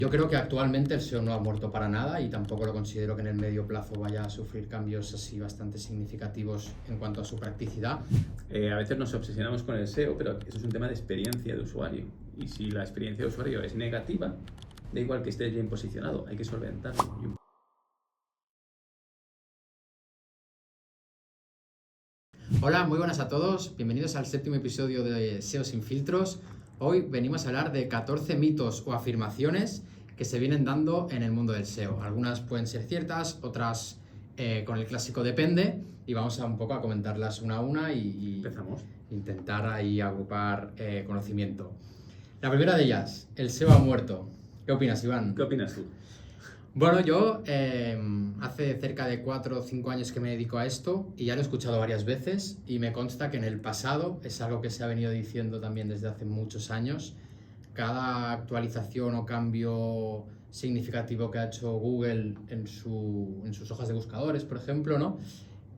Yo creo que actualmente el SEO no ha muerto para nada y tampoco lo considero que en el medio plazo vaya a sufrir cambios así bastante significativos en cuanto a su practicidad. A veces nos obsesionamos con el SEO, pero eso es un tema de experiencia de usuario. Y si la experiencia de usuario es negativa, da igual que estés bien posicionado, hay que solventarlo. Hola, muy buenas a todos, bienvenidos al 7º episodio de SEO sin filtros. Hoy venimos a hablar de 14 mitos o afirmaciones que se vienen dando en el mundo del SEO. Algunas pueden ser ciertas, otras con el clásico depende, y vamos a un poco a comentarlas una a una y Empezamos. intentar ahí agrupar conocimiento. La primera de ellas, el SEO ha muerto. ¿Qué opinas, Iván? ¿Qué opinas tú? Bueno, yo hace cerca de 4 o 5 años que me dedico a esto y ya lo he escuchado varias veces y me consta que en el pasado es algo que se ha venido diciendo también desde hace muchos años. Cada actualización o cambio significativo que ha hecho Google en sus hojas de buscadores, por ejemplo, ¿no?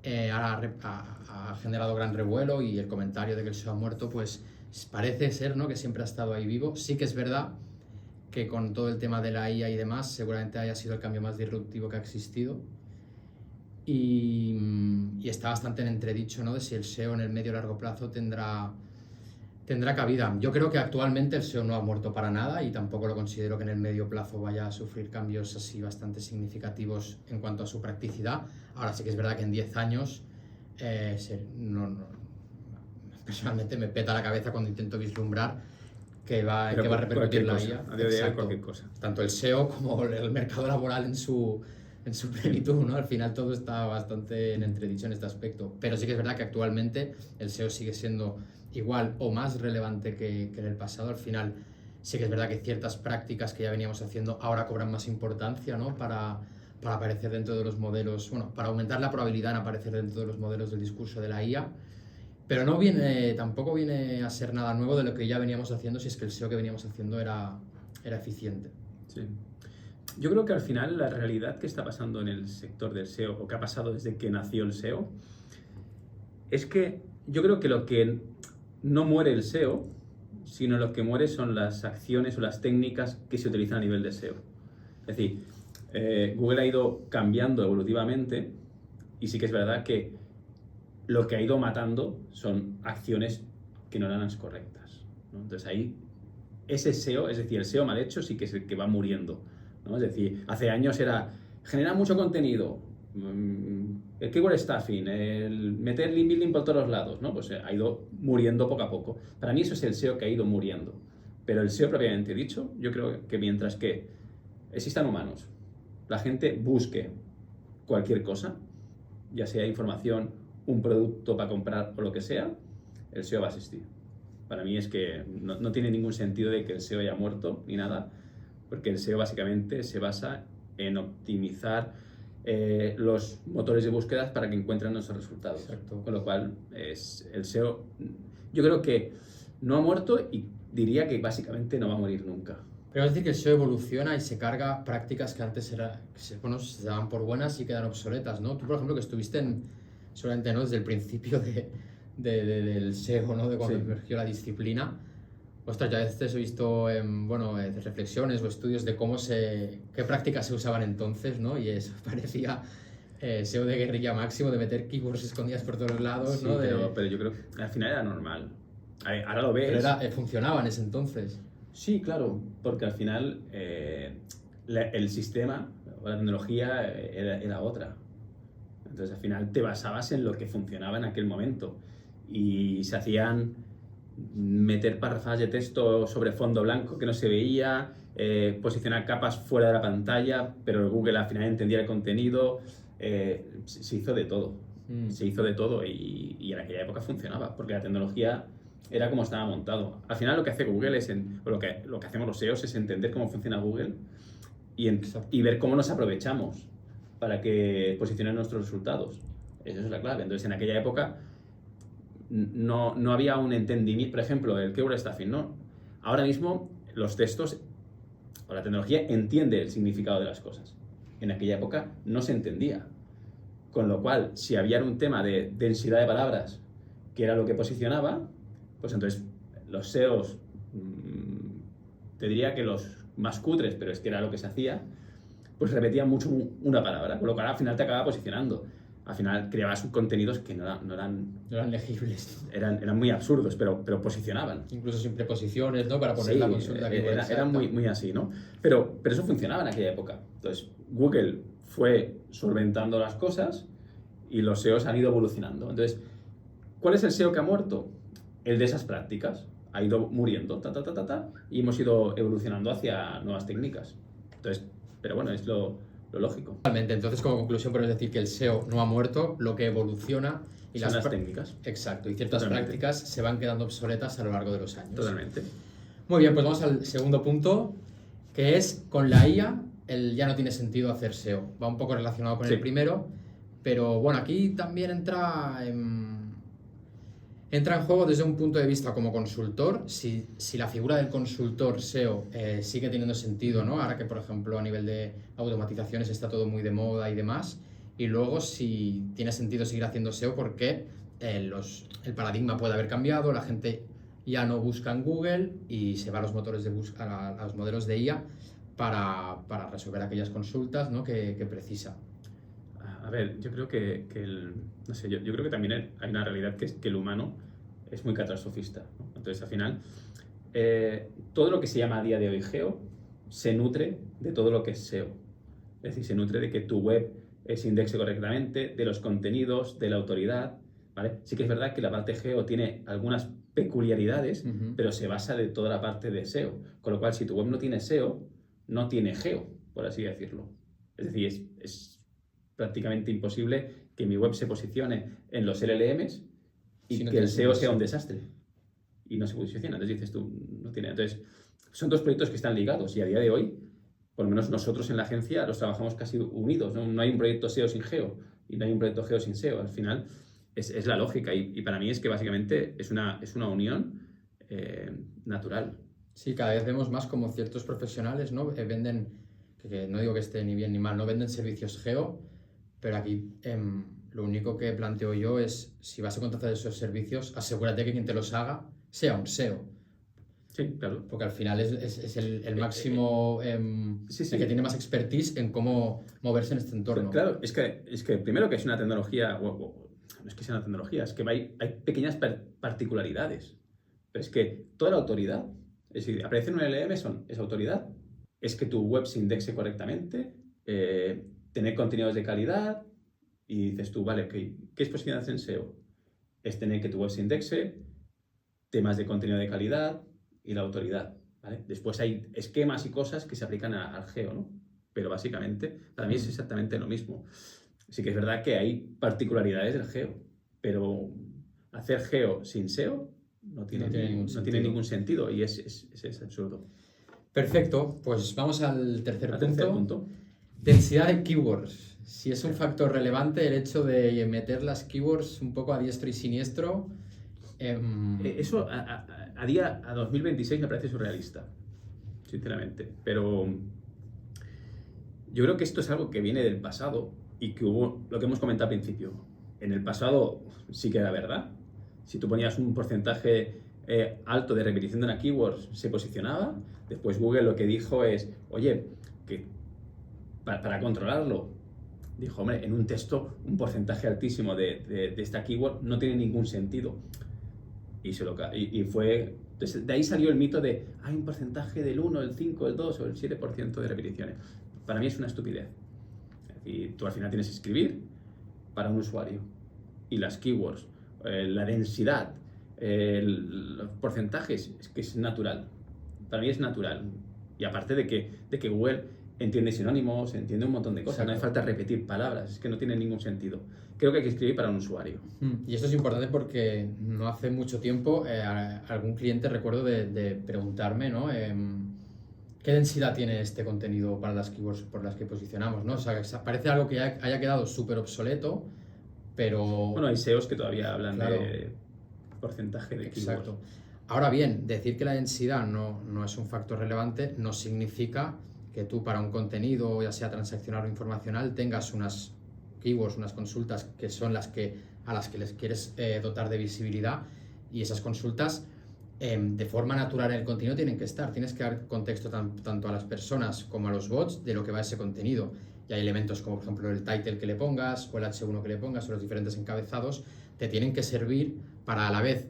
Ha generado gran revuelo y el comentario de que el SEO ha muerto, pues parece ser, ¿no?, que siempre ha estado ahí vivo. Sí que es verdad que con todo el tema de la IA y demás, seguramente haya sido el cambio más disruptivo que ha existido. Y está bastante en entredicho, ¿no?, de si el SEO en el medio o largo plazo tendrá cabida. Yo creo que actualmente el SEO no ha muerto para nada y tampoco lo considero que en el medio plazo vaya a sufrir cambios así bastante significativos en cuanto a su practicidad. Ahora sí que es verdad que en 10 años personalmente me peta la cabeza cuando intento vislumbrar que va a repercutir la IA. A día de hoy cualquier cosa. Tanto el SEO como el mercado laboral en su plenitud, ¿no? Al final todo está bastante en entredicho en este aspecto. Pero sí que es verdad que actualmente el SEO sigue siendo igual o más relevante que en el pasado. Al final sí que es verdad que ciertas prácticas que ya veníamos haciendo ahora cobran más importancia, ¿no?, para aparecer dentro de los modelos, bueno, para aumentar la probabilidad en aparecer dentro de los modelos del discurso de la IA. Pero tampoco viene a ser nada nuevo de lo que ya veníamos haciendo, si es que el SEO que veníamos haciendo era eficiente. Sí. Yo creo que al final la realidad que está pasando en el sector del SEO, o que ha pasado desde que nació el SEO, es que yo creo que lo que no muere el SEO, sino lo que muere son las acciones o las técnicas que se utilizan a nivel de SEO. Es decir, Google ha ido cambiando evolutivamente y sí que es verdad que lo que ha ido matando son acciones que no eran las correctas, ¿no? Entonces ahí, ese SEO, es decir, el SEO mal hecho sí que es el que va muriendo, ¿no? Es decir, hace años era generar mucho contenido, el keyword stuffing, el meter link building por todos los lados, ¿no? Pues ha ido muriendo poco a poco. Para mí eso es el SEO que ha ido muriendo. Pero el SEO propiamente dicho, yo creo que mientras que existan humanos, la gente busque cualquier cosa, ya sea información, un producto para comprar o lo que sea, el SEO va a existir. Para mí es que no tiene ningún sentido de que el SEO haya muerto ni nada, porque el SEO básicamente se basa en optimizar los motores de búsqueda para que encuentren nuestros resultados. Exacto. Con lo cual, el SEO, yo creo que no ha muerto y diría que básicamente no va a morir nunca. Pero es decir que el SEO evoluciona y se carga prácticas que antes se daban por buenas y quedan obsoletas, ¿no? Tú, por ejemplo, que estuviste seguramente, ¿no?, desde el principio del SEO, ¿no?, de cuando emergió la disciplina. Ostras, ya a veces he visto reflexiones o estudios de qué prácticas se usaban entonces, ¿no? Y eso parecía SEO de guerrilla máximo, de meter keywords escondidas por todos lados, sí, ¿no? Pero yo creo que al final era normal. Ahora lo ves. Pero funcionaba en ese entonces. Sí, claro, porque al final el sistema o la tecnología era otra. Entonces al final te basabas en lo que funcionaba en aquel momento y se hacían meter párrafos de texto sobre fondo blanco que no se veía, posicionar capas fuera de la pantalla, pero Google al final entendía el contenido, se hizo de todo. Se hizo de todo y en aquella época funcionaba, porque la tecnología era como estaba montado. Al final lo que hace Google lo que hacemos los SEOs es entender cómo funciona Google y ver cómo nos aprovechamos para que posicionen nuestros resultados. Esa es la clave. Entonces, en aquella época no había un entendimiento. Por ejemplo, el keyword stuffing, ¿no? Ahora mismo los textos o la tecnología entiende el significado de las cosas. En aquella época no se entendía. Con lo cual, si había un tema de densidad de palabras, que era lo que posicionaba, pues entonces los SEOs, te diría que los más cutres, pero es que era lo que se hacía, pues repetían mucho una palabra, con lo cual al final te acababa posicionando. Al final creabas contenidos que no eran No eran legibles. eran muy absurdos, pero posicionaban. Incluso sin preposiciones, ¿no? Para poner Sí, la consulta que era muy así, ¿no? Pero eso funcionaba en aquella época. Entonces, Google fue solventando las cosas y los SEOs han ido evolucionando. Entonces, ¿cuál es el SEO que ha muerto? El de esas prácticas. Ha ido muriendo, y hemos ido evolucionando hacia nuevas técnicas. Entonces, pero bueno, es lo lógico. Totalmente. Entonces, como conclusión, podemos decir que el SEO no ha muerto, lo que evoluciona y Son las técnicas. Exacto, y ciertas prácticas se van quedando obsoletas a lo largo de los años. Totalmente. Muy bien, pues vamos al segundo punto, que es con la IA, ya no tiene sentido hacer SEO. Va un poco relacionado con el primero, pero bueno, aquí también entra en juego desde un punto de vista como consultor, si la figura del consultor SEO sigue teniendo sentido, ¿no? Ahora que, por ejemplo, a nivel de automatizaciones está todo muy de moda y demás, y luego si tiene sentido seguir haciendo SEO porque el paradigma puede haber cambiado, la gente ya no busca en Google y se va a los motores de búsqueda, a los modelos de IA para resolver aquellas consultas, ¿no? que precisa. A ver, yo creo que no sé, yo creo que también hay una realidad que es que el humano es muy catastrofista, ¿no? Entonces, al final, todo lo que se llama a día de hoy GEO se nutre de todo lo que es SEO. Es decir, se nutre de que tu web se indexe correctamente, de los contenidos, de la autoridad, ¿vale? Sí que es verdad que la parte GEO tiene algunas peculiaridades, pero se basa de toda la parte de SEO. Con lo cual, si tu web no tiene SEO, no tiene GEO, por así decirlo. Es decir, es prácticamente imposible que mi web se posicione en los LLMs y que el SEO sea un desastre. Y no se posiciona. Entonces dices tú, no tiene. Entonces, son dos proyectos que están ligados y a día de hoy, por lo menos nosotros en la agencia, los trabajamos casi unidos. No hay un proyecto SEO sin GEO y no hay un proyecto GEO sin SEO. Al final, es la lógica y para mí es que básicamente es una unión natural. Sí, cada vez vemos más como ciertos profesionales, ¿no? Venden, que no digo que esté ni bien ni mal, no venden servicios GEO, pero aquí lo único que planteo yo es, si vas a contratar esos servicios, asegúrate que quien te los haga sea un SEO. Sí, claro. Porque al final es el máximo, sí. el que tiene más expertise en cómo moverse en este entorno. Claro, es que primero que es una tecnología, no es que sea una tecnología, es que hay pequeñas particularidades. Pero es que toda la autoridad, es decir, aparece en un LLM, es autoridad, es que tu web se indexe correctamente, tener contenidos de calidad, y dices tú, vale, ¿qué es posibilidad en SEO? Es tener que tu web se indexe, temas de contenido de calidad y la autoridad, ¿vale? Después hay esquemas y cosas que se aplican al GEO, ¿no? Pero básicamente, para mí es exactamente lo mismo. Sí que es verdad que hay particularidades del GEO, pero hacer GEO sin SEO no tiene ningún sentido y es absurdo. Perfecto, pues vamos al tercer punto. Densidad de keywords. Si es un factor relevante el hecho de meter las keywords un poco a diestro y siniestro. Eso a 2026 me parece surrealista, sinceramente. Pero yo creo que esto es algo que viene del pasado y que hubo, lo que hemos comentado al principio. En el pasado sí que era verdad. Si tú ponías un porcentaje alto de repetición de una keyword, se posicionaba. Después Google lo que dijo es, oye, que para controlarlo, dijo, hombre, en un texto un porcentaje altísimo de esta keyword no tiene ningún sentido. Y fue, entonces de ahí salió el mito de hay un porcentaje del 1, el 5, el 2 o el 7% de repeticiones. Para mí es una estupidez. Y tú al final tienes que escribir para un usuario. Y las keywords, la densidad, los porcentajes, es que es natural. Para mí es natural. Y aparte de que Google entiende sinónimos, entiende un montón de cosas. Exacto. No hace falta repetir palabras, es que no tiene ningún sentido. Creo que hay que escribir para un usuario. Y esto es importante porque no hace mucho tiempo algún cliente recuerdo de preguntarme, ¿no? ¿Qué densidad tiene este contenido para las keywords por las que posicionamos, ¿no? O sea, parece algo que haya quedado súper obsoleto, pero... Bueno, hay SEOs que todavía hablan de porcentaje de keywords. Exacto. Ahora bien, decir que la densidad no es un factor relevante no significa que tú para un contenido, ya sea transaccional o informacional, tengas unas keywords, unas consultas que son a las que les quieres dotar de visibilidad y esas consultas de forma natural en el contenido tienen que estar. Tienes que dar contexto tanto a las personas como a los bots de lo que va ese contenido. Y hay elementos como, por ejemplo, el title que le pongas o el H1 que le pongas o los diferentes encabezados te tienen que servir para a la vez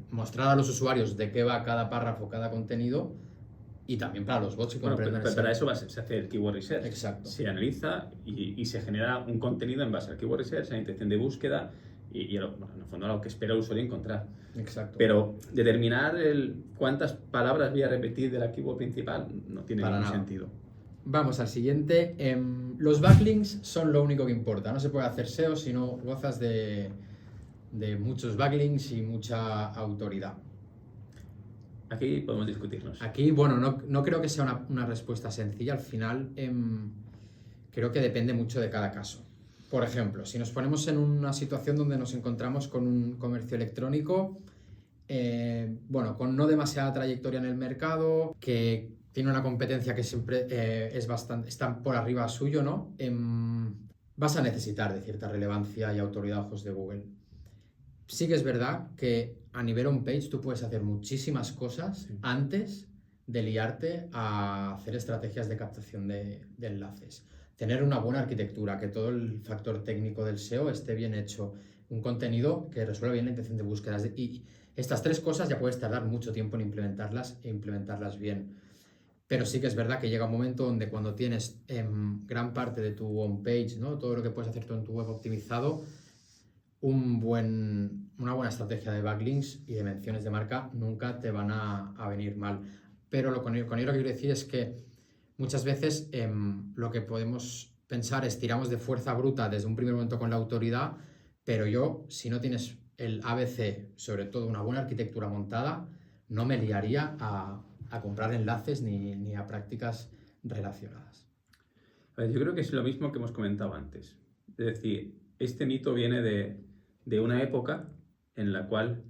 mostrar a los usuarios de qué va cada párrafo, cada contenido, y también para los bots que comprendan para eso se hace el keyword research. Exacto. Se analiza y se genera un contenido en base al keyword research, a la intención de búsqueda y en el fondo a lo que espera el usuario encontrar. Exacto. Pero determinar cuántas palabras voy a repetir de la keyword principal no tiene ningún sentido. Vamos al siguiente. Los backlinks son lo único que importa. No se puede hacer SEO si no gozas de muchos backlinks y mucha autoridad. Aquí podemos discutirnos. Aquí, bueno, no creo que sea una respuesta sencilla. Al final, creo que depende mucho de cada caso. Por ejemplo, si nos ponemos en una situación donde nos encontramos con un comercio electrónico, con no demasiada trayectoria en el mercado, que tiene una competencia que siempre está por arriba suyo, ¿no? Vas a necesitar de cierta relevancia y autoridad a ojos de Google. Sí que es verdad que a nivel on-page tú puedes hacer muchísimas cosas antes de liarte a hacer estrategias de captación de enlaces. Tener una buena arquitectura, que todo el factor técnico del SEO esté bien hecho, un contenido que resuelva bien la intención de búsquedas. Y estas 3 cosas ya puedes tardar mucho tiempo en implementarlas e implementarlas bien. Pero sí que es verdad que llega un momento donde cuando tienes gran parte de tu on-page, ¿no? Todo lo que puedes hacer tú en tu web optimizado, una buena estrategia de backlinks y de menciones de marca nunca te van a venir mal. Pero con ello lo que quiero decir es que muchas veces lo que podemos pensar es tiramos de fuerza bruta desde un primer momento con la autoridad, pero si no tienes el ABC, sobre todo una buena arquitectura montada, no me liaría a comprar enlaces ni a prácticas relacionadas. Yo creo que es lo mismo que hemos comentado antes. Es decir, este mito viene de una época en la cual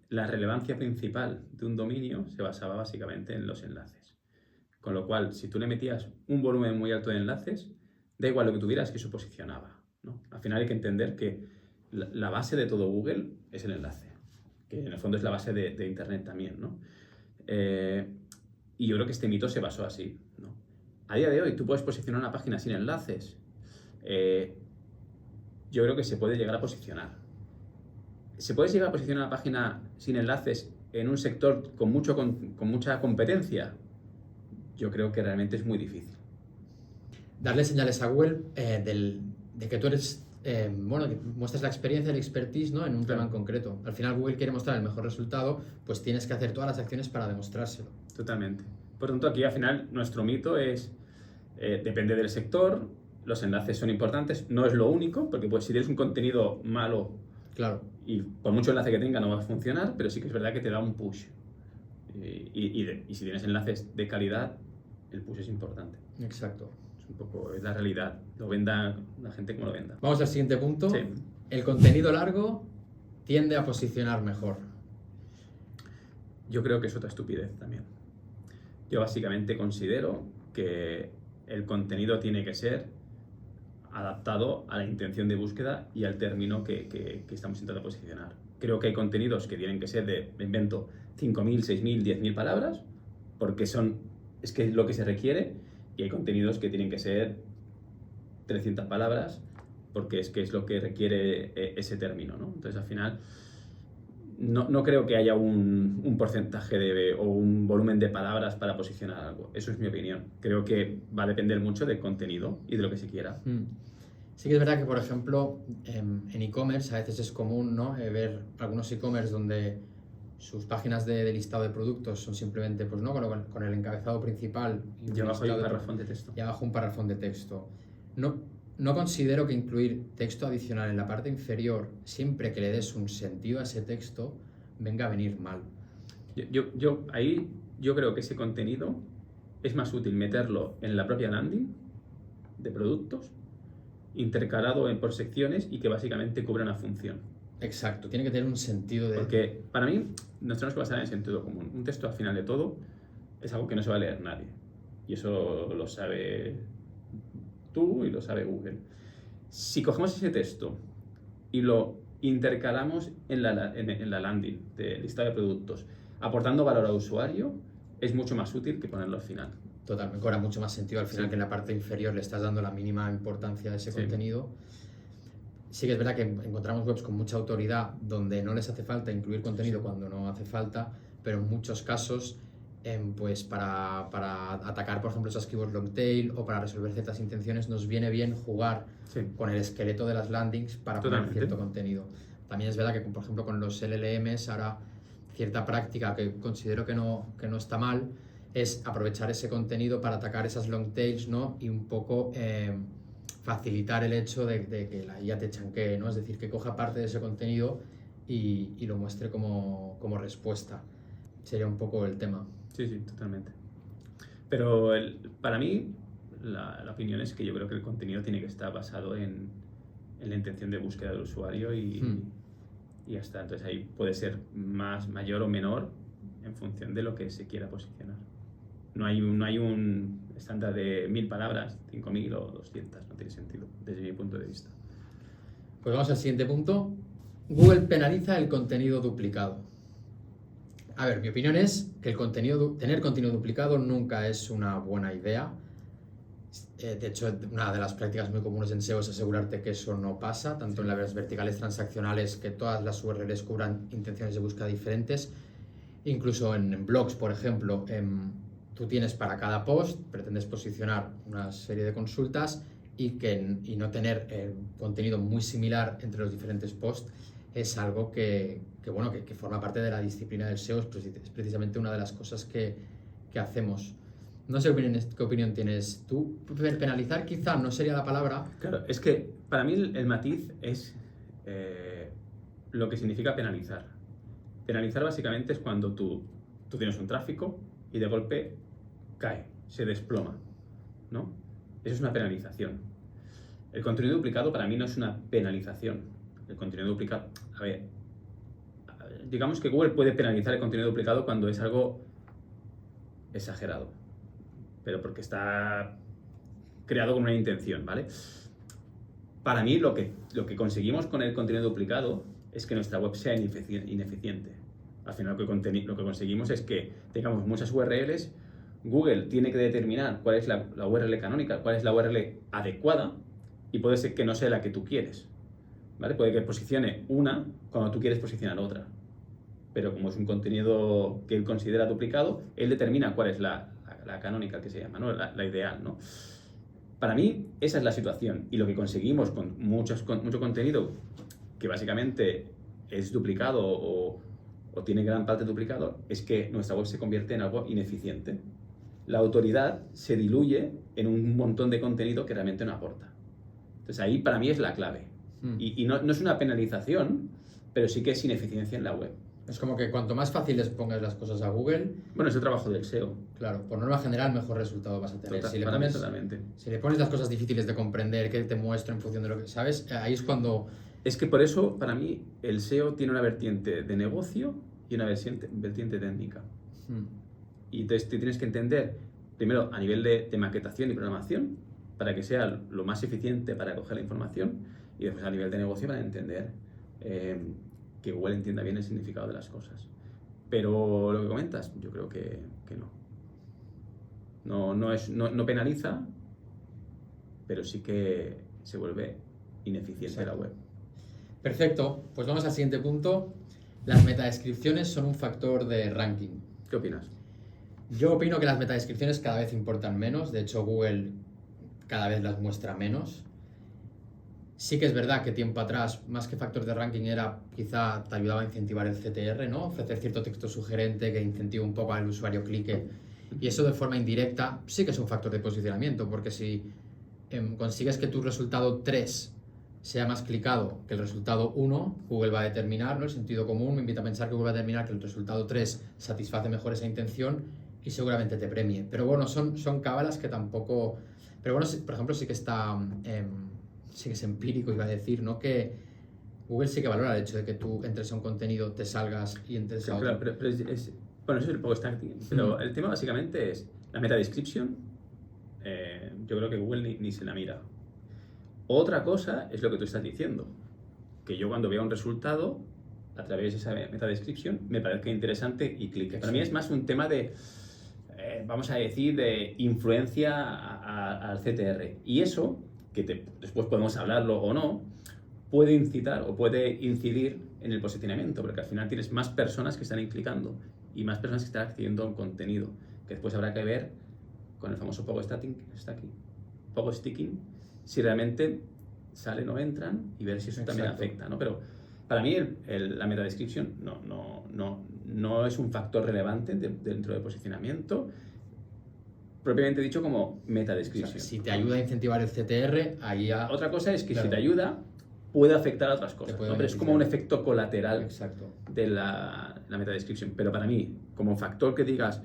la relevancia principal de un dominio se basaba básicamente en los enlaces. Con lo cual, si tú le metías un volumen muy alto de enlaces, da igual lo que tuvieras, que eso posicionaba, ¿no? Al final hay que entender que la base de todo Google es el enlace, que en el fondo es la base de Internet también, ¿no? Y yo creo que este mito se basó así, ¿no? A día de hoy tú puedes posicionar una página sin enlaces. Yo creo que se puede llegar a posicionar. ¿Se puede llegar a posicionar una página sin enlaces en un sector con mucha competencia? Yo creo que realmente es muy difícil. Darle señales a Google de que tú eres, que muestras la experiencia y la expertise, ¿no? En un tema en concreto. Al final Google quiere mostrar el mejor resultado, pues tienes que hacer todas las acciones para demostrárselo. Totalmente. Por lo tanto, aquí al final nuestro mito es, depende del sector, los enlaces son importantes, no es lo único, porque pues, si tienes un contenido malo, claro, y por mucho enlace que tenga no va a funcionar, pero sí que es verdad que te da un push. Y si tienes enlaces de calidad, el push es importante. Exacto. Es la realidad, lo venda la gente como lo venda. Vamos al siguiente punto. Sí. El contenido largo tiende a posicionar mejor. Yo creo que es otra estupidez también. Yo básicamente considero que el contenido tiene que ser adaptado a la intención de búsqueda y al término que estamos intentando posicionar. Creo que hay contenidos que tienen que ser me invento 5.000, 6.000, 10.000 palabras, porque es que es lo que se requiere, y hay contenidos que tienen que ser 300 palabras, porque es que es lo que requiere ese término, ¿no? Entonces, al final, no creo que haya un porcentaje o un volumen de palabras para posicionar algo. Eso es mi opinión. Creo que va a depender mucho del contenido y de lo que se quiera. Sí que es verdad que, por ejemplo, en e-commerce a veces es común, ¿no? Ver algunos e-commerce donde sus páginas de listado de productos son simplemente, pues, ¿no? Con el encabezado principal y abajo hay un párrafo de texto. Y abajo un párrafo de texto. No considero que incluir texto adicional en la parte inferior, siempre que le des un sentido a ese texto, venga a venir mal. Yo creo que ese contenido es más útil meterlo en la propia landing de productos, intercalado por secciones y que básicamente cubra una función. Exacto, tiene que tener un sentido de... Porque para mí nos tenemos que basar en el sentido común. Un texto al final de todo es algo que no se va a leer nadie. Y eso lo sabe tú y lo sabe Google. Si cogemos ese texto y lo intercalamos en la landing de listado de productos, aportando valor al usuario, es mucho más útil que ponerlo al final. Totalmente, cobra mucho más sentido al final Sí. que en la parte inferior le estás dando la mínima importancia a ese Sí. contenido. Sí que es verdad que encontramos webs con mucha autoridad donde no les hace falta incluir contenido cuando no hace falta, pero en muchos casos, pues para atacar, por ejemplo, esas keywords long tail o para resolver ciertas intenciones, nos viene bien jugar Sí. con el esqueleto de las landings para poner Totalmente. cierto contenido. También es verdad que, por ejemplo, con los LLMs ahora cierta práctica que considero que no está mal es aprovechar ese contenido para atacar esas long tails, ¿no? Y un poco facilitar el hecho de que la IA te chanquee, ¿no? Es decir, que coja parte de ese contenido y lo muestre como respuesta. Sería un poco el tema. Sí, sí, totalmente. Pero para mí, la opinión es que yo creo que el contenido tiene que estar basado en la intención de búsqueda del usuario y ya está. Entonces ahí puede ser mayor o menor en función de lo que se quiera posicionar. No hay un estándar de 1000 palabras, 5000 o 200, no tiene sentido, desde mi punto de vista. Pues vamos al siguiente punto. Google penaliza el contenido duplicado. A ver, mi opinión es que tener contenido duplicado nunca es una buena idea. De hecho, una de las prácticas muy comunes en SEO es asegurarte que eso no pasa, tanto en las verticales transaccionales, que todas las URLs cubran intenciones de búsqueda diferentes, incluso en blogs, por ejemplo, tú tienes para cada post, pretendes posicionar una serie de consultas y no tener contenido muy similar entre los diferentes posts es algo que forma parte de la disciplina del SEO, es precisamente una de las cosas que hacemos. No sé qué opinión tienes tú. Penalizar quizá no sería la palabra. Claro, es que para mí el matiz es lo que significa penalizar. Penalizar básicamente es cuando tú tienes un tráfico y de golpe cae, se desploma, ¿no? Eso es una penalización. El contenido duplicado para mí no es una penalización. El contenido duplicado, a ver, digamos que Google puede penalizar el contenido duplicado cuando es algo exagerado, pero porque está creado con una intención, ¿vale? Para mí lo que conseguimos con el contenido duplicado es que nuestra web sea ineficiente. Al final lo que conseguimos es que tengamos muchas URLs, Google tiene que determinar cuál es la URL canónica, cuál es la URL adecuada y puede ser que no sea la que tú quieres, ¿vale? Puede que posicione una cuando tú quieres posicionar otra, pero como es un contenido que él considera duplicado, él determina cuál es la canónica que se llama, ¿no? La ideal, ¿no? Para mí esa es la situación y lo que conseguimos con mucho contenido que básicamente es duplicado o tiene gran parte duplicado es que nuestra web se convierte en algo ineficiente. La autoridad se diluye en un montón de contenido que realmente no aporta. Entonces ahí para mí es la clave. Y no es una penalización, pero sí que es ineficiencia en la web. Es como que cuanto más fácil les pongas las cosas a Google... Bueno, es el trabajo del SEO. Claro, por norma general mejor resultado vas a tener. Totalmente. Si le pones las cosas difíciles de comprender, que te muestra en función de lo que sabes, ahí es cuando... Es que por eso, para mí, el SEO tiene una vertiente de negocio y una vertiente técnica. Y entonces te tienes que entender, primero, a nivel de maquetación y programación, para que sea lo más eficiente para coger la información, y después a nivel de negocio para entender que Google entienda bien el significado de las cosas. Pero lo que comentas, yo creo que no. No penaliza, pero sí que se vuelve ineficiente la web. Perfecto, pues vamos al siguiente punto. Las metadescripciones son un factor de ranking. ¿Qué opinas? Yo opino que las metadescripciones cada vez importan menos, de hecho Google cada vez las muestra menos. Sí que es verdad que tiempo atrás, más que factor de ranking, quizá te ayudaba a incentivar el CTR, ¿no? Ofrecer cierto texto sugerente que incentive un poco al usuario clique. Y eso de forma indirecta sí que es un factor de posicionamiento, porque si consigues que tu resultado 3 sea más clicado que el resultado 1, Google va a determinar, ¿no? El sentido común me invita a pensar que Google va a determinar que el resultado 3 satisface mejor esa intención y seguramente te premie. Pero bueno, son cábalas que tampoco... Pero bueno, por ejemplo, sí que sí que es empírico, iba a decir, ¿no? Que Google sí que valora el hecho de que tú entres a un contenido, te salgas y entres a otro. Pero bueno, eso es el poco stacking. Pero el tema básicamente es la meta description. Yo creo que Google ni se la mira. Otra cosa es lo que tú estás diciendo. que yo cuando vea un resultado a través de esa meta description me parezca interesante y clique. Para mí es más un tema de, vamos a decir, de influencia al CTR. Y eso, que después podemos hablarlo o no, puede incitar o puede incidir en el posicionamiento, porque al final tienes más personas que están clicando y más personas que están accediendo a un contenido, que después habrá que ver con el famoso pogo sticking, si realmente salen o entran y ver si eso también afecta, ¿no? Pero para mí la meta description no es un factor relevante dentro del posicionamiento, propiamente dicho como meta description. O sea, si te ayuda a incentivar el CTR, ahí ya... Otra cosa es que si te ayuda, puede afectar a otras cosas, ¿no? Pero es como un efecto colateral de la meta description. Pero para mí, como factor que digas,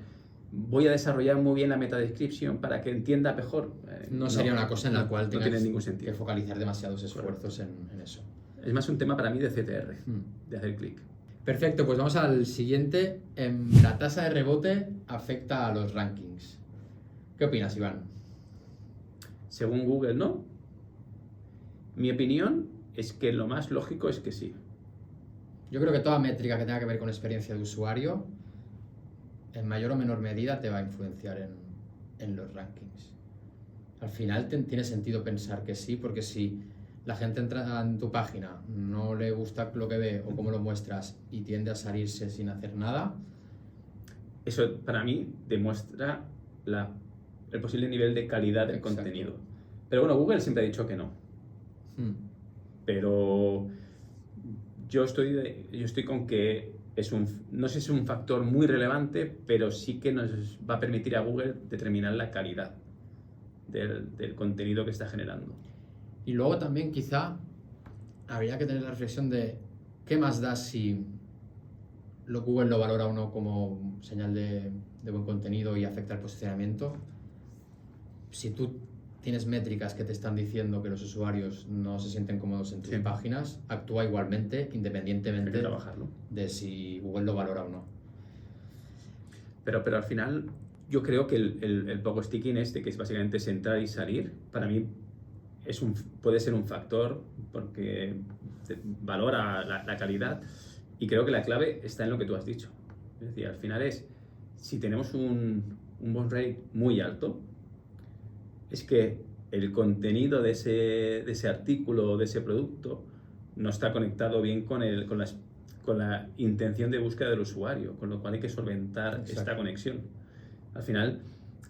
voy a desarrollar muy bien la meta description para que entienda mejor, no sería una cosa en la cual tiene ningún sentido que focalizar demasiados esfuerzos en eso. Es más un tema para mí de CTR, de hacer clic. Perfecto, pues vamos al siguiente. La tasa de rebote afecta a los rankings. ¿Qué opinas, Iván? Según Google, no. Mi opinión es que lo más lógico es que sí. Yo creo que toda métrica que tenga que ver con experiencia de usuario, en mayor o menor medida te va a influenciar en los rankings. Al final tiene sentido pensar que sí, porque si la gente entra en tu página, no le gusta lo que ve o cómo lo muestras y tiende a salirse sin hacer nada... Eso para mí demuestra el posible nivel de calidad del contenido. Pero bueno, Google siempre ha dicho que no. Pero yo estoy con que no sé si es un factor muy relevante, pero sí que nos va a permitir a Google determinar la calidad del contenido que está generando. Y luego también quizá habría que tener la reflexión de qué más da si Google lo valora o no como señal de buen contenido y afecta el posicionamiento. Si tú tienes métricas que te están diciendo que los usuarios no se sienten cómodos en tus páginas, actúa igualmente, independientemente de si Google lo valora o no. Pero al final, yo creo que el pogo sticking que es básicamente entrar y salir, para mí puede ser un factor porque valora la calidad, y creo que la clave está en lo que tú has dicho. Es decir, al final si tenemos un bounce rate muy alto, es que el contenido de ese artículo o de ese producto no está conectado bien con la intención de búsqueda del usuario, con lo cual hay que solventar esta conexión. Al final,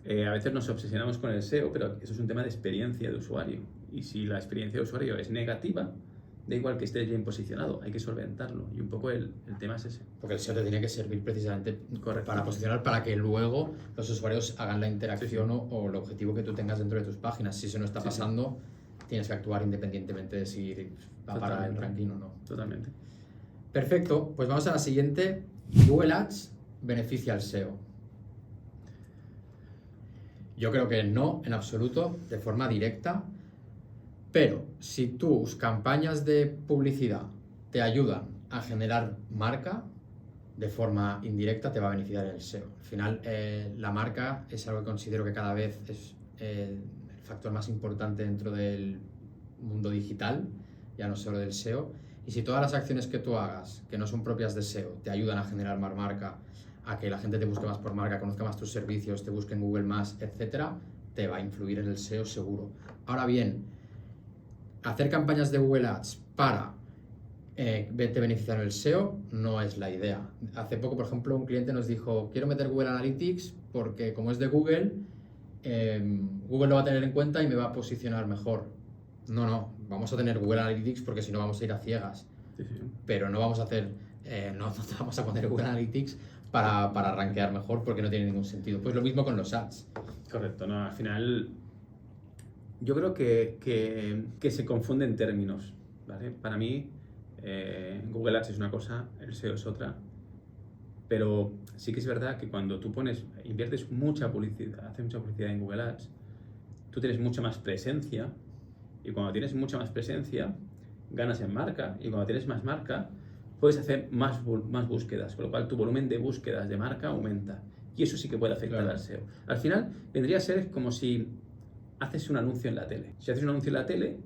a veces nos obsesionamos con el SEO, pero eso es un tema de experiencia de usuario. Y si la experiencia de usuario es negativa, da igual que estés bien posicionado, hay que solventarlo. Y un poco el tema es ese. Porque el SEO te tiene que servir precisamente para posicionar, para que luego los usuarios hagan la interacción o el objetivo que tú tengas dentro de tus páginas. Si eso no está pasando, tienes que actuar independientemente de si va para el ranking o no. Totalmente. Perfecto, pues vamos a la siguiente. Google Ads beneficia al SEO. Yo creo que no, en absoluto, de forma directa. Pero si tus campañas de publicidad te ayudan a generar marca, de forma indirecta te va a beneficiar el SEO. Al final, la marca es algo que considero que cada vez es el factor más importante dentro del mundo digital, ya no solo del SEO. Y si todas las acciones que tú hagas, que no son propias de SEO, te ayudan a generar más marca, a que la gente te busque más por marca, conozca más tus servicios, te busque en Google+, etcétera, te va a influir en el SEO seguro. Ahora bien, hacer campañas de Google Ads para te beneficiar en el SEO no es la idea. Hace poco, por ejemplo, un cliente nos dijo, quiero meter Google Analytics porque como es de Google, Google lo va a tener en cuenta y me va a posicionar mejor. No, vamos a tener Google Analytics porque si no vamos a ir a ciegas. Sí. Pero no vamos a hacer, no vamos a poner Google Analytics para rankear mejor porque no tiene ningún sentido. Pues lo mismo con los ads. Correcto, no, al final yo creo que se confunden términos, ¿vale? Para mí Google Ads es una cosa, el SEO es otra, pero sí que es verdad que cuando tú inviertes mucha publicidad, haces mucha publicidad en Google Ads, tú tienes mucha más presencia, y cuando tienes mucha más presencia ganas en marca, y cuando tienes más marca puedes hacer más búsquedas, con lo cual tu volumen de búsquedas de marca aumenta, y eso sí que puede afectar al SEO. Al final vendría a ser como si haces un anuncio en la tele. Si haces un anuncio en la tele,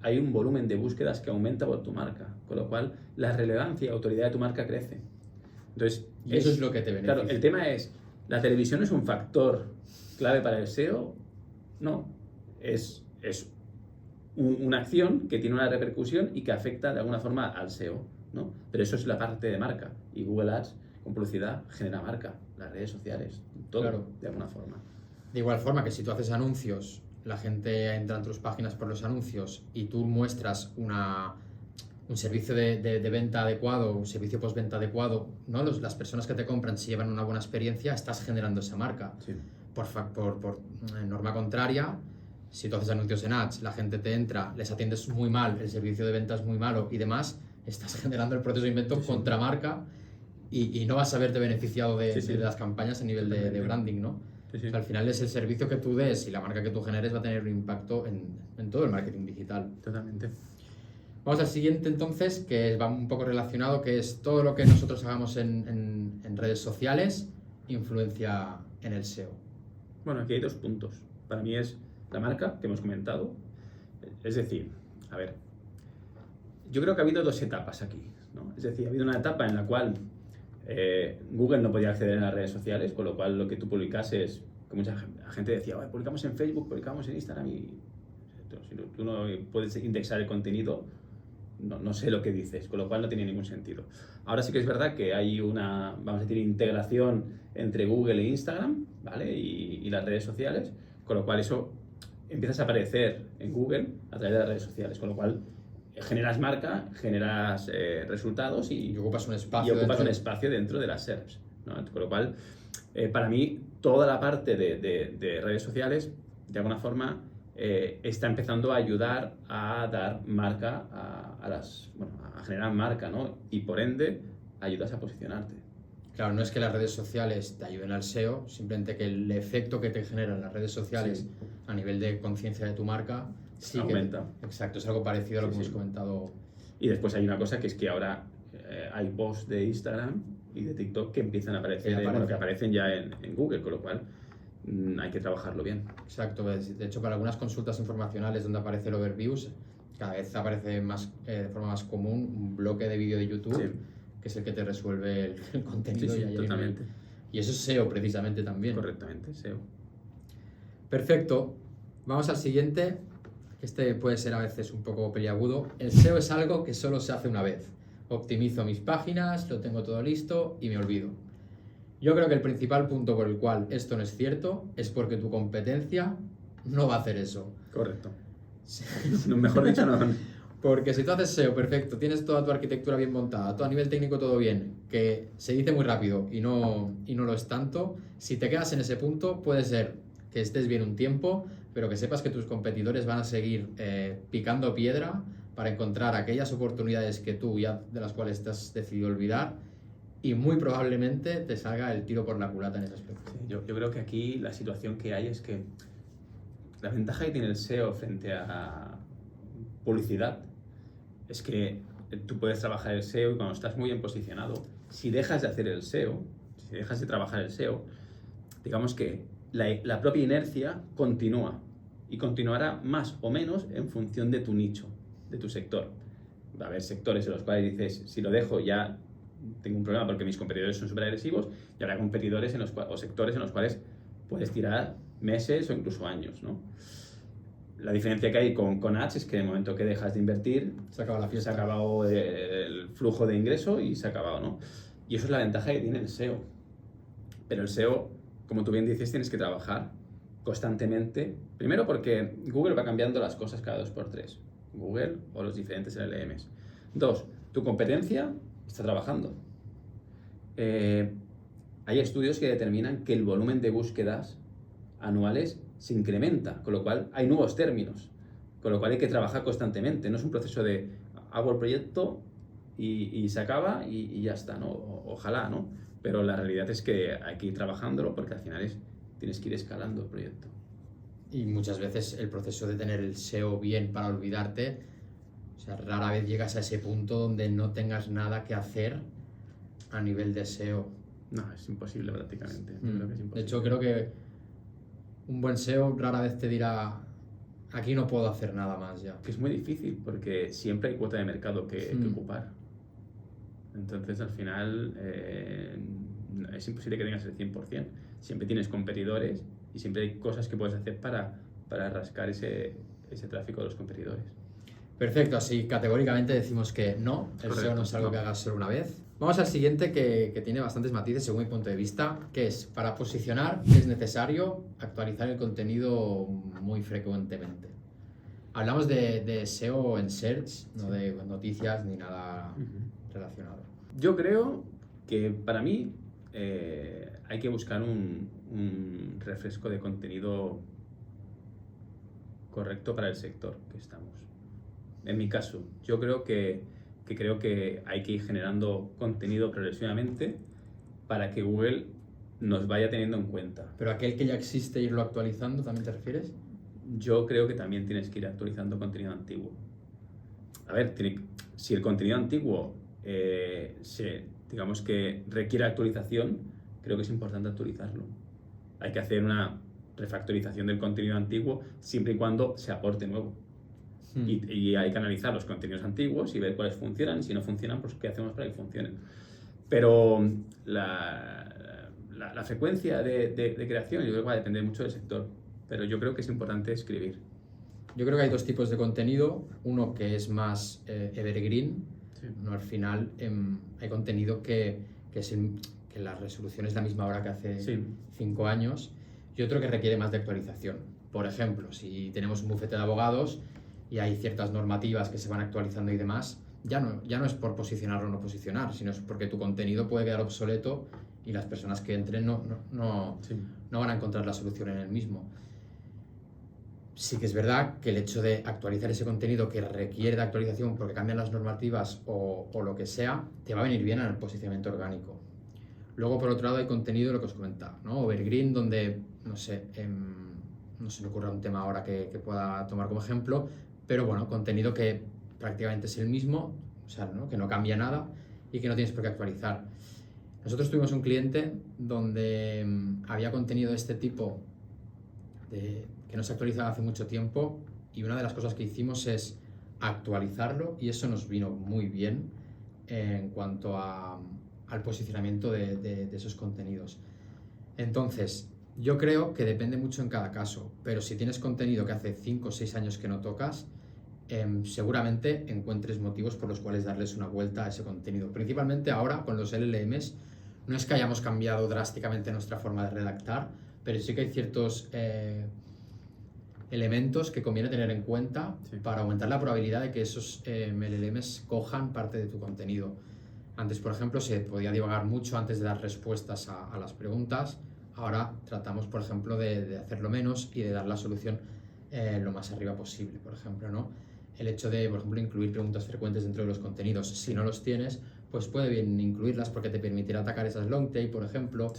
hay un volumen de búsquedas que aumenta por tu marca, con lo cual la relevancia y autoridad de tu marca crece. Entonces, Y eso es lo que te beneficia. Claro, el tema es, ¿la televisión es un factor clave para el SEO? No, es una acción que tiene una repercusión y que afecta de alguna forma al SEO, ¿no? Pero eso es la parte de marca, y Google Ads con publicidad genera marca, las redes sociales, todo, Claro. de alguna forma. De igual forma que si tú haces anuncios, la gente entra en tus páginas por los anuncios y tú muestras un servicio de venta adecuado, un servicio postventa adecuado, ¿no? Las personas que te compran, si llevan una buena experiencia, estás generando esa marca. Sí. Por norma contraria, si tú haces anuncios en ads, la gente te entra, les atiendes muy mal, el servicio de venta es muy malo y demás, estás generando el proceso de invento contra marca y no vas a verte beneficiado de las campañas a nivel de branding, ¿no? Sí, sí. O sea, al final es el servicio que tú des y la marca que tú generes va a tener un impacto en todo el marketing digital. Totalmente. Vamos al siguiente entonces, que va un poco relacionado, que es todo lo que nosotros hagamos en redes sociales influencia en el SEO. Bueno, aquí hay 2 puntos. Para mí es la marca, que hemos comentado. Es decir, a ver, yo creo que ha habido 2 etapas aquí, ¿no? Es decir, ha habido una etapa en la cual Google no podía acceder a las redes sociales, con lo cual lo que tú publicases, que mucha gente decía, publicamos en Facebook, publicamos en Instagram y si tú no puedes indexar el contenido, no sé lo que dices, con lo cual no tiene ningún sentido. Ahora sí que es verdad que hay una, vamos a decir, integración entre Google e Instagram, ¿vale? Y las redes sociales, con lo cual eso empiezas a aparecer en Google a través de las redes sociales, con lo cual generas marca, generas resultados y ocupas un espacio dentro de las SERPs, ¿no? Con lo cual, para mí, toda la parte de redes sociales, de alguna forma, está empezando a ayudar a dar marca a generar marca, ¿no? Y por ende, ayudas a posicionarte. Claro, no es que las redes sociales te ayuden al SEO, simplemente que el efecto que te generan las redes sociales a nivel de conciencia de tu marca aumenta. Exacto, es algo parecido a lo que hemos comentado. Y después hay una cosa que es que ahora hay posts de Instagram y de TikTok que empiezan a aparecer, que aparecen ya en Google, con lo cual hay que trabajarlo bien. Exacto, de hecho para algunas consultas informacionales donde aparece el overviews, cada vez aparece más, de forma más común un bloque de vídeo de YouTube, que es el que te resuelve el contenido. Totalmente. Y eso es SEO precisamente también. Correctamente, SEO. Perfecto, vamos al siguiente. Este puede ser a veces un poco peliagudo. El SEO es algo que solo se hace una vez. Optimizo mis páginas, lo tengo todo listo y me olvido. Yo creo que el principal punto por el cual esto no es cierto es porque tu competencia no va a hacer eso. Correcto. Mejor dicho, no. Porque si tú haces SEO perfecto, tienes toda tu arquitectura bien montada, todo a nivel técnico todo bien, que se dice muy rápido y no lo es tanto, si te quedas en ese punto puede ser que estés bien un tiempo, pero que sepas que tus competidores van a seguir picando piedra para encontrar aquellas oportunidades que tú ya de las cuales te has decidido olvidar y muy probablemente te salga el tiro por la culata en ese aspecto. Sí, yo creo que aquí la situación que hay es que la ventaja que tiene el SEO frente a publicidad es que tú puedes trabajar el SEO y cuando estás muy bien posicionado, si dejas de hacer el SEO, si dejas de trabajar el SEO, digamos que la propia inercia continúa y continuará más o menos en función de tu nicho, de tu sector. Va a haber sectores en los cuales dices, si lo dejo ya tengo un problema porque mis competidores son súper agresivos, y habrá competidores o sectores en los cuales puedes tirar meses o incluso años, ¿no? La diferencia que hay con ads es que en el momento que dejas de invertir, se acaba la fiesta. Se ha acabado el flujo de ingreso y se ha acabado, ¿no? Y eso es la ventaja que tiene el SEO. Pero el SEO, como tú bien dices, tienes que trabajar constantemente. Primero porque Google va cambiando las cosas cada 2x3. Google o los diferentes LLMs. 2, tu competencia está trabajando. Hay estudios que determinan que el volumen de búsquedas anuales se incrementa, con lo cual hay nuevos términos, con lo cual hay que trabajar constantemente. No es un proceso de hago el proyecto y se acaba y ya está, ¿no? Ojalá, ¿no? Pero la realidad es que hay que ir trabajándolo porque al final tienes que ir escalando el proyecto. Y muchas veces el proceso de tener el SEO bien para olvidarte, o sea, rara vez llegas a ese punto donde no tengas nada que hacer a nivel de SEO. No, es imposible prácticamente. Creo que es imposible. De hecho, creo que un buen SEO rara vez te dirá aquí no puedo hacer nada más ya. Que es muy difícil porque siempre hay cuota de mercado que ocupar. Entonces, al final, es imposible que tengas el 100%. Siempre tienes competidores y siempre hay cosas que puedes hacer para rascar ese tráfico de los competidores. Perfecto, así categóricamente decimos que no, el Correcto, SEO no es algo que hagas solo una vez. Vamos al siguiente que tiene bastantes matices según mi punto de vista, que es, para posicionar es necesario actualizar el contenido muy frecuentemente. Hablamos de SEO en search, no de noticias ni nada relacionado. Yo creo que para mí hay que buscar un refresco de contenido correcto para el sector que estamos. En mi caso, yo creo que hay que ir generando contenido progresivamente para que Google nos vaya teniendo en cuenta. ¿Pero aquel que ya existe irlo actualizando también te refieres? Yo creo que también tienes que ir actualizando contenido antiguo. A ver, si el contenido antiguo digamos que requiere actualización, creo que es importante actualizarlo. Hay que hacer una refactorización del contenido antiguo siempre y cuando se aporte nuevo. Y hay que analizar los contenidos antiguos y ver cuáles funcionan. Si no funcionan, pues qué hacemos para que funcionen. Pero la frecuencia de creación yo creo que va a depender mucho del sector. Pero yo creo que es importante escribir. Yo creo que hay dos tipos de contenido. Uno que es más evergreen. Sí. ¿No? Al final hay contenido que la resolución es la misma hora que hace 5 años. Y otro que requiere más de actualización. Por ejemplo, si tenemos un bufete de abogados y hay ciertas normativas que se van actualizando y demás, ya no es por posicionar o no posicionar, sino es porque tu contenido puede quedar obsoleto y las personas que entren no van a encontrar la solución en el mismo. Sí que es verdad que el hecho de actualizar ese contenido que requiere de actualización porque cambian las normativas o lo que sea, te va a venir bien en el posicionamiento orgánico. Luego, por otro lado, hay contenido, lo que os comentaba, ¿no? Evergreen, donde, no se me ocurre un tema ahora que pueda tomar como ejemplo, pero bueno, contenido que prácticamente es el mismo, o sea, ¿no? Que no cambia nada y que no tienes por qué actualizar. Nosotros tuvimos un cliente donde había contenido de este tipo que no se actualizaba hace mucho tiempo y una de las cosas que hicimos es actualizarlo y eso nos vino muy bien en cuanto al posicionamiento de esos contenidos. Entonces, yo creo que depende mucho en cada caso, pero si tienes contenido que hace 5 o 6 años que no tocas, seguramente encuentres motivos por los cuales darles una vuelta a ese contenido. Principalmente ahora con los LLMs, no es que hayamos cambiado drásticamente nuestra forma de redactar, pero sí que hay ciertos elementos que conviene tener en cuenta para aumentar la probabilidad de que esos LLMs cojan parte de tu contenido. Antes, por ejemplo, se podía divagar mucho antes de dar respuestas a las preguntas. Ahora tratamos, por ejemplo, de hacerlo menos y de dar la solución lo más arriba posible, por ejemplo, ¿no? El hecho de, por ejemplo, incluir preguntas frecuentes dentro de los contenidos. Si no los tienes, pues puede bien incluirlas porque te permitirá atacar esas long tail, por ejemplo.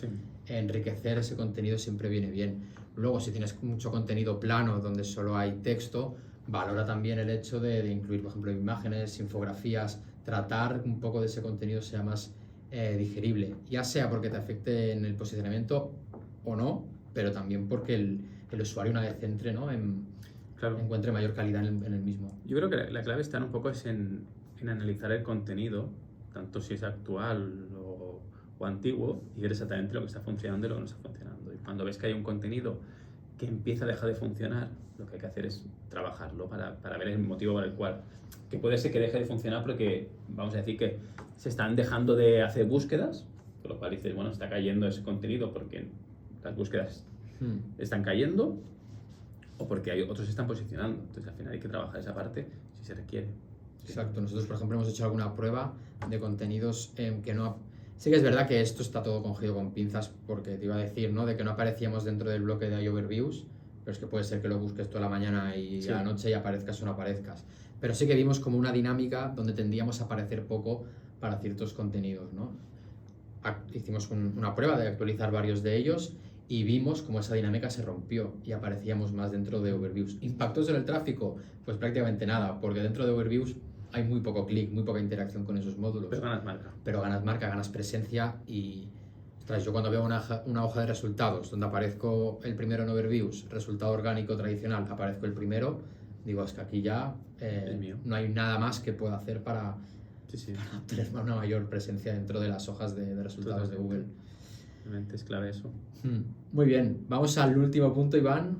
Enriquecer ese contenido siempre viene bien. Luego, si tienes mucho contenido plano donde solo hay texto, valora también el hecho de incluir, por ejemplo, imágenes, infografías, tratar un poco de ese contenido sea más digerible, ya sea porque te afecte en el posicionamiento o no, pero también porque el usuario una vez entre, ¿no? Encuentre mayor calidad en el mismo. Yo creo que la clave está un poco en analizar el contenido, tanto si es actual o antiguo, y ver exactamente lo que está funcionando y lo que no está funcionando. Y cuando ves que hay un contenido que empieza a dejar de funcionar, lo que hay que hacer es trabajarlo para ver el motivo por el cual. Que puede ser que deje de funcionar porque, vamos a decir que se están dejando de hacer búsquedas, con lo cual dices, bueno, está cayendo ese contenido porque las búsquedas están cayendo o porque otros se están posicionando. Entonces, al final hay que trabajar esa parte si se requiere. Exacto. Nosotros, por ejemplo, hemos hecho alguna prueba de contenidos que no... Sí que es verdad que esto está todo cogido con pinzas porque te iba a decir, ¿no? De que no aparecíamos dentro del bloque de iOverviews, pero es que puede ser que lo busques toda la mañana y a la noche y aparezcas o no aparezcas. Pero sí que vimos como una dinámica donde tendíamos a aparecer poco para ciertos contenidos, ¿no? Hicimos una prueba de actualizar varios de ellos y vimos cómo esa dinámica se rompió y aparecíamos más dentro de overviews. ¿Impactos en el tráfico? Pues prácticamente nada, porque dentro de overviews hay muy poco clic, muy poca interacción con esos módulos. Pero ganas marca. Pero ganas marca, ganas presencia y Tras yo cuando veo una hoja de resultados donde aparezco el primero en overviews, resultado orgánico tradicional, aparezco el primero, digo, es que aquí ya no hay nada más que pueda hacer para obtener una mayor presencia dentro de las hojas de resultados de Google. Realmente es clave eso. Muy bien, vamos al último punto, Iván,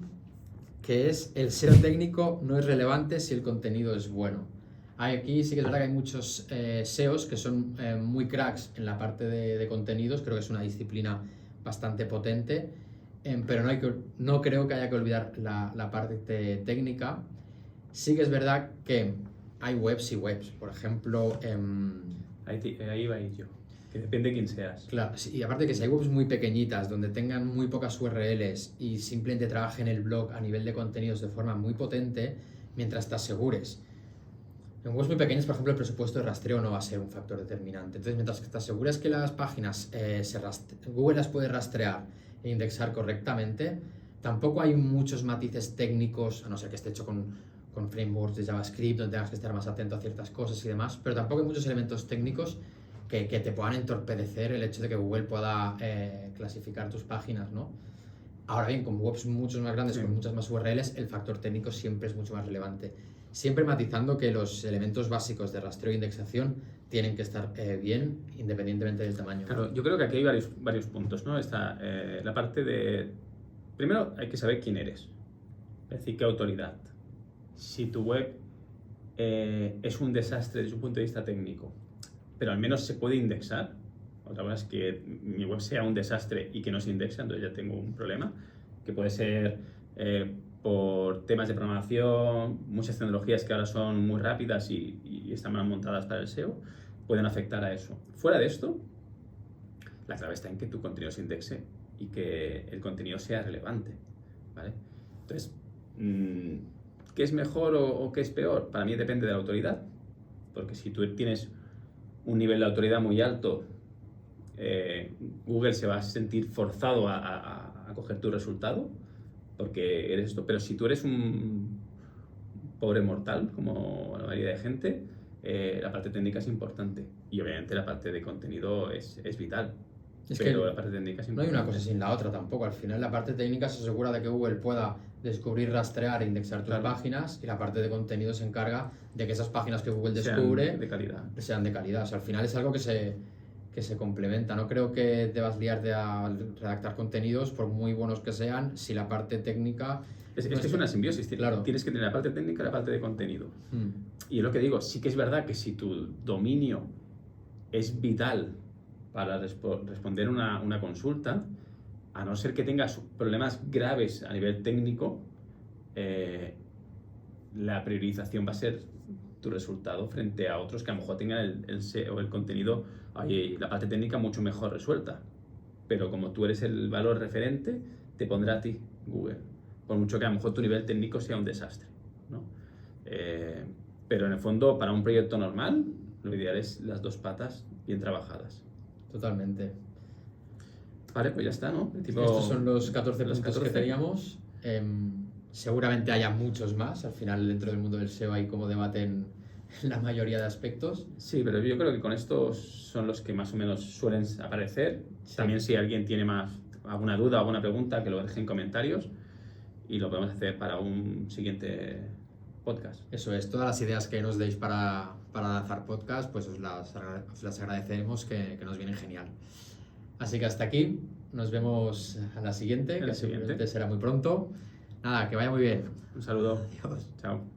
que es el SEO técnico no es relevante si el contenido es bueno. Aquí sí que es verdad que hay muchos SEOs que son muy cracks en la parte de contenidos, creo que es una disciplina bastante potente, pero no creo que haya que olvidar la parte técnica. Sí que es verdad que hay webs y webs, por ejemplo... Ahí iba a ir yo, que depende de quién seas. Claro, sí, y aparte que si hay webs muy pequeñitas, donde tengan muy pocas URLs y simplemente trabajen el blog a nivel de contenidos de forma muy potente, mientras te asegures. En webs muy pequeñas, por ejemplo, el presupuesto de rastreo no va a ser un factor determinante. Entonces, mientras que te aseguras que las páginas Google las puede rastrear e indexar correctamente, tampoco hay muchos matices técnicos, a no ser que esté hecho con frameworks de JavaScript, donde tengas que estar más atento a ciertas cosas y demás, pero tampoco hay muchos elementos técnicos que te puedan entorpecer el hecho de que Google pueda clasificar tus páginas, ¿no? Ahora bien, con webs mucho más grandes, con muchas más URLs, el factor técnico siempre es mucho más relevante. Siempre matizando que los elementos básicos de rastreo e indexación tienen que estar bien, independientemente del tamaño. Claro, yo creo que aquí hay varios puntos, ¿no? Está la parte de... Primero hay que saber quién eres, es decir, qué autoridad. Si tu web es un desastre desde un punto de vista técnico, pero al menos se puede indexar, otra cosa es que mi web sea un desastre y que no se indexa, entonces ya tengo un problema, que puede ser por temas de programación, muchas tecnologías que ahora son muy rápidas y están mal montadas para el SEO, pueden afectar a eso. Fuera de esto, la clave está en que tu contenido se indexe y que el contenido sea relevante, ¿vale? Entonces, ¿qué es mejor o qué es peor? Para mí depende de la autoridad, porque si tú tienes un nivel de autoridad muy alto, Google se va a sentir forzado a coger tu resultado, porque eres esto. Pero si tú eres un pobre mortal, como la mayoría de gente, la parte técnica es importante. Y obviamente la parte de contenido es vital. Pero la parte técnica es importante. No hay una cosa sin la otra tampoco. Al final la parte técnica se asegura de que Google pueda descubrir, rastrear e indexar tus páginas, y la parte de contenido se encarga de que esas páginas que Google descubre sean de calidad. O sea, al final es algo que se complementa. No creo que debas liarte a redactar contenidos, por muy buenos que sean, si la parte técnica... Es que es una simbiosis. Claro. Tienes que tener la parte técnica y la parte de contenido. Y es lo que digo, sí que es verdad que si tu dominio es vital para responder una consulta, a no ser que tengas problemas graves a nivel técnico, la priorización va a ser tu resultado frente a otros que a lo mejor tengan el SEO o el contenido, la parte técnica mucho mejor resuelta. Pero como tú eres el valor referente, te pondrá a ti Google, por mucho que a lo mejor tu nivel técnico sea un desastre, ¿no? Pero en el fondo, para un proyecto normal, lo ideal es las dos patas bien trabajadas. Totalmente. Vale, pues ya está, ¿no? Estos son los 14 puntos que teníamos. Seguramente haya muchos más. Al final, dentro del mundo del SEO hay como debate en la mayoría de aspectos. Sí, pero yo creo que con estos son los que más o menos suelen aparecer. Sí. También si alguien tiene alguna duda o alguna pregunta, que lo deje en comentarios y lo podemos hacer para un siguiente podcast. Eso es, todas las ideas que nos deis para lanzar podcast, pues os las agradeceremos, que nos vienen genial. Así que hasta aquí, nos vemos a la siguiente, que seguramente será muy pronto. Nada, que vaya muy bien. Un saludo. Adiós. Chao.